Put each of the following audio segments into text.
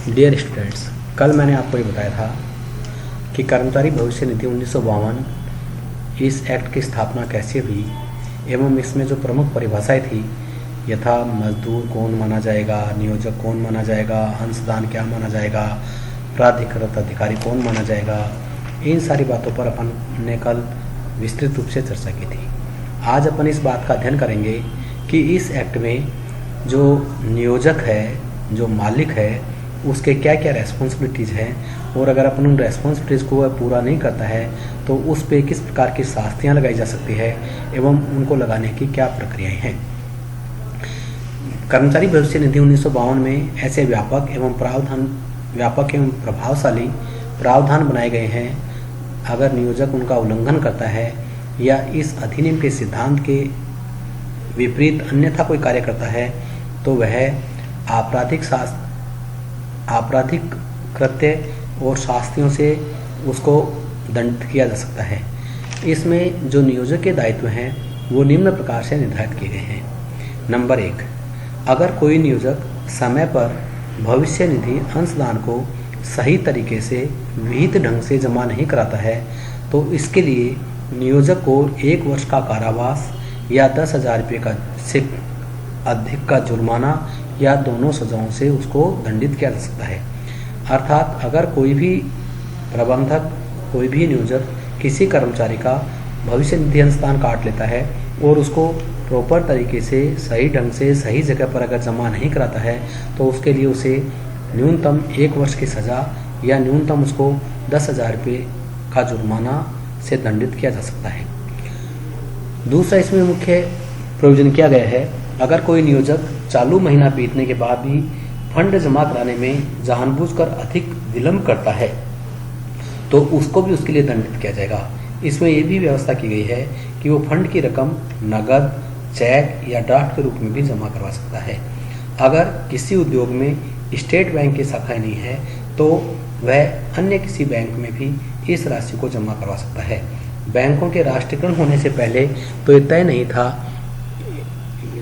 Dear students, कल मैंने आपको ये बताया था कि कर्मचारी भविष्य निधि 1952 इस एक्ट की स्थापना कैसे हुई एवं इसमें जो प्रमुख परिभाषाएं थी यथा मजदूर कौन माना जाएगा, नियोजक कौन माना जाएगा, अंशदान क्या माना जाएगा, प्राधिकृत अधिकारी कौन माना जाएगा, इन सारी बातों पर अपन ने कल विस्तृत रूप से चर्चा की थी। आज अपन इस बात का अध्ययन करेंगे कि इस एक्ट में जो नियोजक है, जो मालिक है, उसके क्या क्या रेस्पॉन्सिबिलिटीज़ हैं और अगर अपन उन रेस्पॉन्सिबिलिटीज़ को वह पूरा नहीं करता है तो उस पे किस प्रकार की शास्तियाँ लगाई जा सकती है एवं उनको लगाने की क्या प्रक्रियाएं हैं। कर्मचारी भविष्य निधि 1952 में ऐसे व्यापक एवं प्रभावशाली प्रावधान बनाए गए हैं। अगर नियोजक उनका उल्लंघन करता है या इस अधिनियम के सिद्धांत के विपरीत अन्यथा कोई कार्य करता है तो वह आपराधिक कृत्य और शास्तियों से उसको दंडित किया जा सकता है। इसमें जो नियोजक के दायित्व हैं वो निम्न प्रकार से निर्धारित किए गए हैं। नंबर 1, अगर कोई नियोजक समय पर भविष्य निधि अंशदान को सही तरीके से विहित ढंग से जमा नहीं कराता है तो इसके लिए नियोजक को 1 वर्ष का कारावास या 10,000 रुपये का से अधिक का जुर्माना या दोनों सजाओं से उसको दंडित किया जा सकता है। अर्थात अगर कोई भी प्रबंधक, कोई भी नियोजक किसी कर्मचारी का भविष्य निधि अंशदान काट लेता है और उसको प्रॉपर तरीके से सही ढंग से सही जगह पर अगर जमा नहीं कराता है तो उसके लिए उसे न्यूनतम 1 वर्ष की सज़ा या न्यूनतम उसको 10,000 रुपये का जुर्माना से दंडित किया जा सकता है। दूसरा इसमें मुख्य प्रोविजन किया गया है, अगर कोई नियोजक चालू महीना बीतने के बाद भी फंड जमा कराने में जानबूझकर अधिक विलंब करता है तो उसको भी उसके लिए दंडित किया जाएगा। इसमें यह भी व्यवस्था की गई है कि वो फंड की रकम नगद, चेक या ड्राफ्ट के रूप में भी जमा करवा सकता है। अगर किसी उद्योग में स्टेट बैंक की शाखाएं नहीं है तो वह अन्य किसी बैंक में भी इस राशि को जमा करवा सकता है। बैंकों के राष्ट्रीयकरण होने से पहले तो ये तय नहीं था,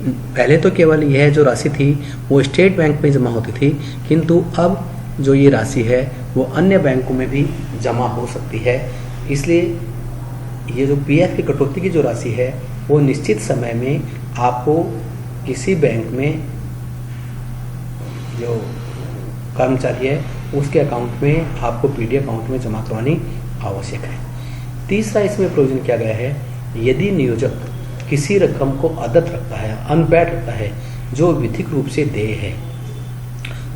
पहले तो केवल यह जो राशि थी वो स्टेट बैंक में जमा होती थी, किंतु अब जो ये राशि है वो अन्य बैंकों में भी जमा हो सकती है। इसलिए ये जो पीएफ की कटौती की जो राशि है वो निश्चित समय में आपको किसी बैंक में जो कर्मचारी है उसके अकाउंट में, आपको पीडी अकाउंट में जमा करवानी आवश्यक है। तीसरा इसमें प्रोविजन किया गया है, यदि नियोजक किसी रकम को अदत्त रखता है, अनपेड रखता है, जो विधिक रूप से देय है,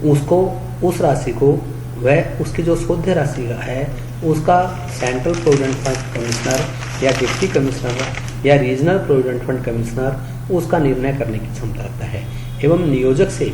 उसको उस राशि को वह उसकी जो शोध्य राशि है उसका सेंट्रल प्रोविडेंट फंड कमिश्नर या डिप्टी कमिश्नर या रीजनल प्रोविडेंट फंड कमिश्नर उसका निर्णय करने की क्षमता रखता है एवं नियोजक से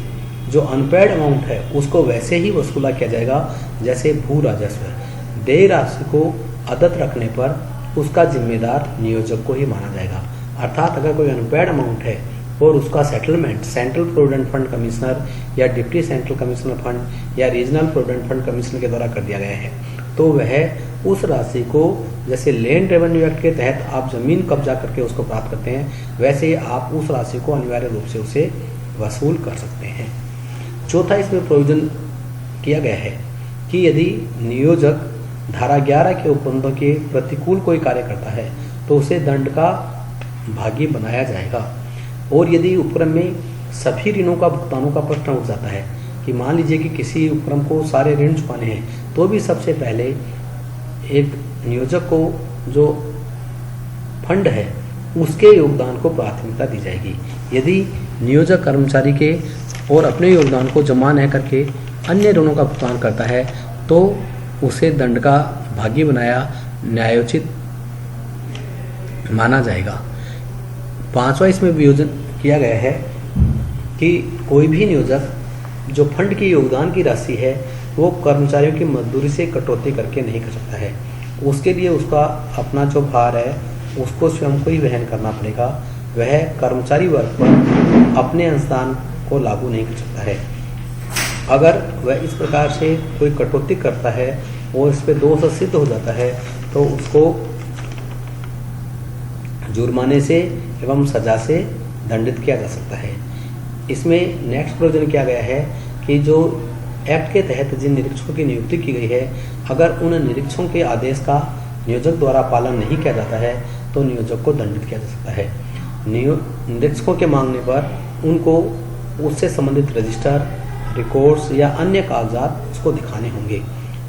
जो अनपेड अमाउंट है उसको वैसे ही वसूला किया जाएगा जैसे भू राजस्व। देय राशि को अदत्त रखने पर उसका जिम्मेदार नियोजक को ही माना जाएगा। अर्थात अगर कोई अनपेड अमाउंट है और उसका settlement central provident fund commissioner या डिप्टी सेंट्रल कमिश्नर फंड या रीजनल प्रोविडेंट फंड कमिश्नर के द्वारा कर दिया गया है तो वह उस राशि को, जैसे लैंड रेवेन्यू एक्ट के तहत आप जमीन कब्जा करके उसको प्राप्त करते हैं, वैसे ही आप उस राशि को अनिवार्य रूप से उसे वसूल कर सकते हैं। चौथा इसमें प्रोविजन किया गया है कि यदि नियोजक धारा 11 के उपबंधों के प्रतिकूल कोई कार्य करता है तो उसे दंड का भागी बनाया जाएगा। और यदि उपक्रम में सभी ऋणों का भुगतानों का प्रश्न उठ जाता है कि मान लीजिए कि किसी उपक्रम को सारे ऋण चुकाने हैं तो भी सबसे पहले एक नियोजक को जो फंड है उसके योगदान को प्राथमिकता दी जाएगी। यदि नियोजक कर्मचारी के और अपने योगदान को जमा न करके अन्य ऋणों का भुगतान करता है तो उसे दंड का भागी बनाया न्यायोचित माना जाएगा। पांचवा इसमें वियोजन किया गया है कि कोई भी नियोजक जो फंड की योगदान की राशि है वो कर्मचारियों की मजदूरी से कटौती करके नहीं कर सकता है। उसके लिए उसका अपना जो भार है उसको स्वयं को ही वहन करना पड़ेगा। वह कर्मचारी वर्ग पर अपने अंशदान को लागू नहीं कर सकता है। अगर वह इस प्रकार से कोई कटौती करता है और इस पर दोष सिद्ध हो जाता है तो उसको जुर्माने से एवं सजा से दंडित किया जा सकता है। इसमें नेक्स्ट प्रोविजन किया गया है कि जो एक्ट के तहत जिन निरीक्षकों की नियुक्ति की गई है, अगर उन निरीक्षकों के आदेश का नियोजक द्वारा पालन नहीं किया जाता है तो नियोजक को दंडित किया जा सकता है। निरीक्षकों के मांगने पर उनको उससे संबंधित रजिस्टर, रिकॉर्ड्स या अन्य कागजात उसको दिखाने होंगे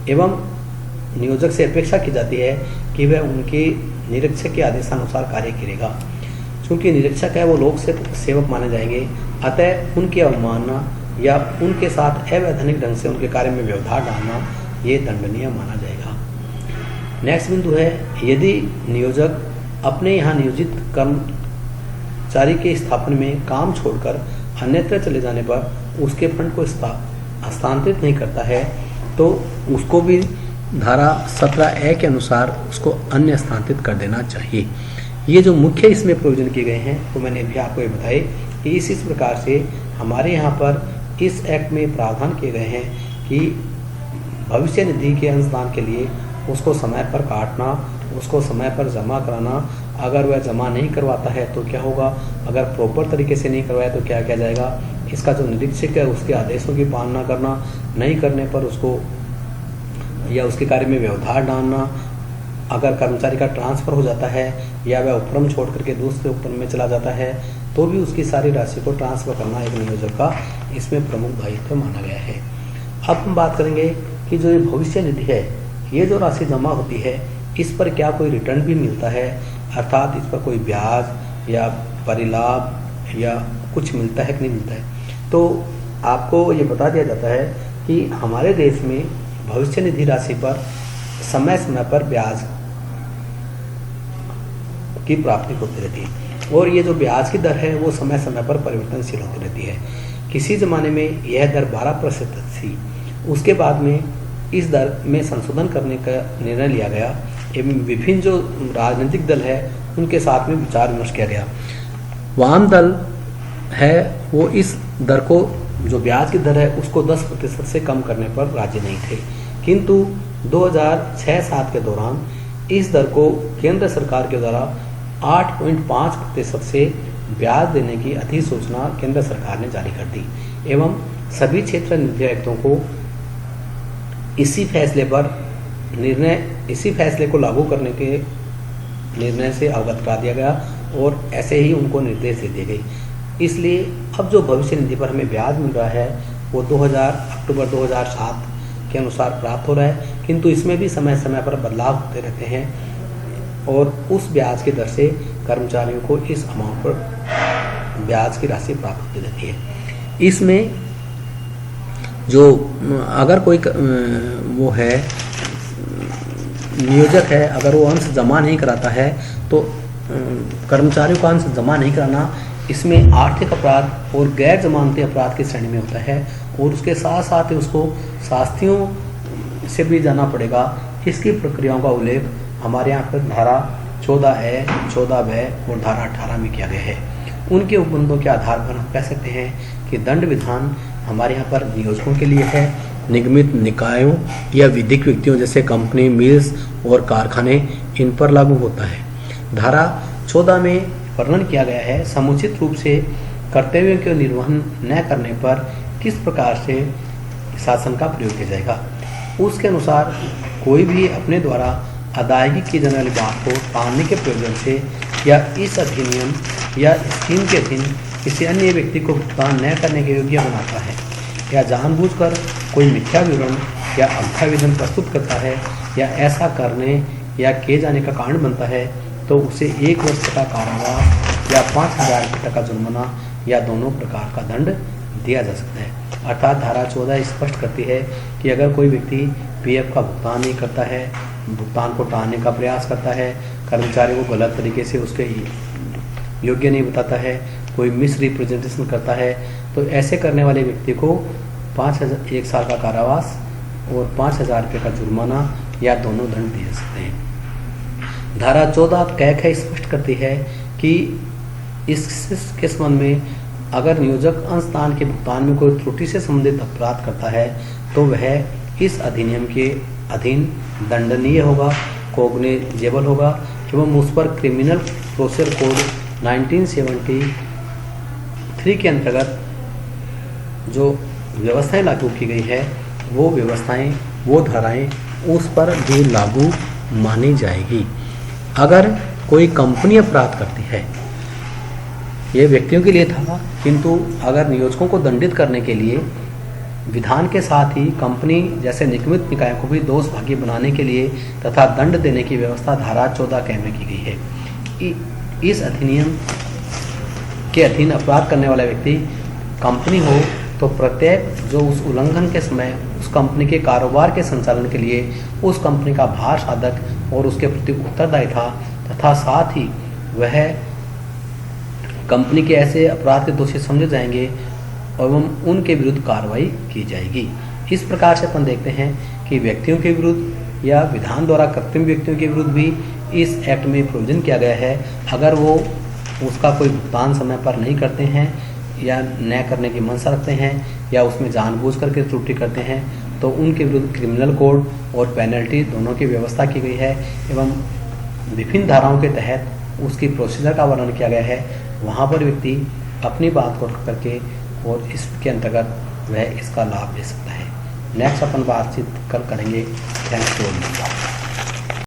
एवं नियोजक से अपेक्षा की जाती है कि वह उनके निरीक्षक के आदेशानुसार कार्य करेगा। चूंकि निरीक्षक है वो लोक सेवक माने जाएंगे, अतः उनकी अवमानना या उनके साथ अवैधानिक ढंग से उनके कार्य में व्यवधान डालना ये दंडनीय माना जाएगा। नेक्स्ट बिंदु है, यदि नियोजक अपने यहाँ नियोजित कर्मचारी के स्थापन में काम छोड़कर अन्यत्र चले जाने पर उसके फंड को हस्तांतरित नहीं करता है तो उसको भी धारा 17A के अनुसार उसको अन्य स्थानांतरित कर देना चाहिए। ये जो मुख्य इसमें प्रोविजन किए गए हैं वो मैंने अभी आपको ये बताए कि इस प्रकार से हमारे यहाँ पर इस एक्ट में प्रावधान किए गए हैं कि भविष्य निधि के अंशदान के लिए उसको समय पर काटना, उसको समय पर जमा कराना, अगर वह जमा नहीं करवाता है तो क्या होगा, अगर प्रॉपर तरीके से नहीं करवाया तो क्या किया जाएगा, इसका जो निरीक्षक है उसके आदेशों की पालना करना, नहीं करने पर उसको या उसके कार्य में व्यवधान डालना, अगर कर्मचारी का ट्रांसफर हो जाता है या वह उपक्रम छोड़ करके दूसरे उपक्रम में चला जाता है तो भी उसकी सारी राशि को ट्रांसफर करना एक नियोजक का इसमें प्रमुख दायित्व माना गया है। अब हम बात करेंगे कि जो ये भविष्य निधि है, ये जो राशि जमा होती है इस पर क्या कोई रिटर्न भी मिलता है, अर्थात इस पर कोई ब्याज या परिलाभ या कुछ मिलता है कि नहीं मिलता है। तो आपको ये बता दिया जाता है कि हमारे देश में भविष्य निधि राशि पर समय समय पर ब्याज की प्राप्ति होती रहती है और ये जो ब्याज की दर है वो समय समय पर परिवर्तनशील होती रहती है। किसी ज़माने में यह दर 12% थी, उसके बाद में इस दर में संशोधन करने का निर्णय लिया गया एवं विभिन्न जो राजनीतिक दल है उनके साथ में विचार विमर्श किया गया। वाम दल है वो इस दर को, जो ब्याज की दर है उसको 10% से कम करने पर राजी नहीं थे, किंतु 2006-07 के दौरान इस दर को केंद्र सरकार के द्वारा 8.5% से ब्याज देने की अधिसूचना केंद्र सरकार ने जारी कर दी एवं सभी क्षेत्र निधि आयुक्तों को इसी फैसले को लागू करने के निर्णय से अवगत करा दिया गया और ऐसे ही उनको निर्देश दे दिए गए। इसलिए अब जो भविष्य निधि पर हमें ब्याज मिल रहा है वो अक्टूबर 2007 के अनुसार प्राप्त हो रहा है, किंतु इसमें भी समय समय पर बदलाव होते रहते हैं और उस ब्याज की दर से कर्मचारियों को इस अमाउंट पर ब्याज की राशि प्राप्त होती रहती है। इसमें जो अगर कोई वो है नियोजक है, अगर वो अंश जमा नहीं कराता है तो कर्मचारियों का अंश जमा नहीं कराना इसमें आर्थिक अपराध और गैर जमानती अपराध की श्रेणी में होता है और उसके साथ साथ ही उसको शास्तियों से भी जाना पड़ेगा। इसकी प्रक्रियाओं का उल्लेख हमारे यहाँ पर धारा 14A, 14B और धारा 18 में किया गया है। उनके उपबंधों के आधार पर हम कह सकते हैं कि दंड विधान हमारे यहाँ पर नियोजकों के लिए है, निगमित निकायों या विधिक व्यक्तियों जैसे कंपनी, मिल्स और कारखाने इन पर लागू होता है। धारा 14 में वर्णन किया गया है समुचित रूप से कर्तव्यों के निर्वहन न करने पर किस प्रकार से शासन का प्रयोग किया जाएगा। उसके अनुसार कोई भी अपने द्वारा अदायगी की जाने वाली बात को टालने के प्रयोजन से या इस अधिनियम या स्कीम के अधीन किसी अन्य व्यक्ति को भुगतान न करने के योग्य बनाता है या जानबूझकर कोई मिथ्या विवरण या अभ्यावेदन प्रस्तुत करता है या ऐसा करने या किए जाने का कारण बनता है तो उसे 1 वर्ष का कारावास या 5,000 रुपये का जुर्माना या दोनों प्रकार का दंड दिया जा सकता है। अर्थात धारा 14 स्पष्ट करती है कि अगर कोई व्यक्ति पीएफ का भुगतान नहीं करता है, भुगतान को टालने का प्रयास करता है, कर्मचारी को गलत तरीके से उसके योग्य नहीं बताता है, कोई मिस रिप्रेजेंटेशन करता है, तो ऐसे करने वाले व्यक्ति को 1 साल का कारावास और 5,000 रुपये का जुर्माना या दोनों दंड दिए जा सकते हैं। धारा 14 कैक है स्पष्ट करती है कि इसके संबंध में अगर नियोजक अंशदान के भुगतान में कोई त्रुटि से संबंधित अपराध करता है तो वह इस अधिनियम के अधीन दंडनीय होगा, कोग्निजेबल होगा एवं उस पर क्रिमिनल प्रोसीजर कोड 1973 के अंतर्गत जो व्यवस्थाएं लागू की गई है वो व्यवस्थाएं, वो धाराएं उस पर भी लागू मानी जाएगी। अगर कोई कंपनी अपराध करती है, ये व्यक्तियों के लिए था, किंतु अगर नियोजकों को दंडित करने के लिए विधान के साथ ही कंपनी जैसे निगमित निकायों को भी दोषभागी बनाने के लिए तथा दंड देने की व्यवस्था धारा 14 में की गई है। इस अधिनियम के अधीन अपराध करने वाला व्यक्ति कंपनी हो तो प्रत्येक जो उस उल्लंघन के समय उस कंपनी के कारोबार के संचालन के लिए उस कंपनी का भार साधक और उसके प्रति उत्तरदायी था, तथा साथ ही वह कंपनी के ऐसे अपराध के दोषी समझे जाएंगे एवं उनके विरुद्ध कार्रवाई की जाएगी। इस प्रकार से अपन देखते हैं कि व्यक्तियों के विरुद्ध या विधान द्वारा कृत्रिम व्यक्तियों के विरुद्ध भी इस एक्ट में प्रोविजन किया गया है। अगर वो उसका कोई भुगतान समय पर नहीं करते हैं या न करने की मंशा रखते हैं या उसमें जानबूझ करके त्रुटि करते हैं तो उनके विरुद्ध क्रिमिनल कोड और पेनल्टी दोनों की व्यवस्था की गई है एवं विभिन्न धाराओं के तहत उसकी प्रोसीजर का वर्णन किया गया है। वहाँ पर व्यक्ति अपनी बात को रख करके और इसके अंतर्गत वह इसका लाभ ले सकता है। नेक्स्ट अपन बातचीत कल करेंगे। Thanks for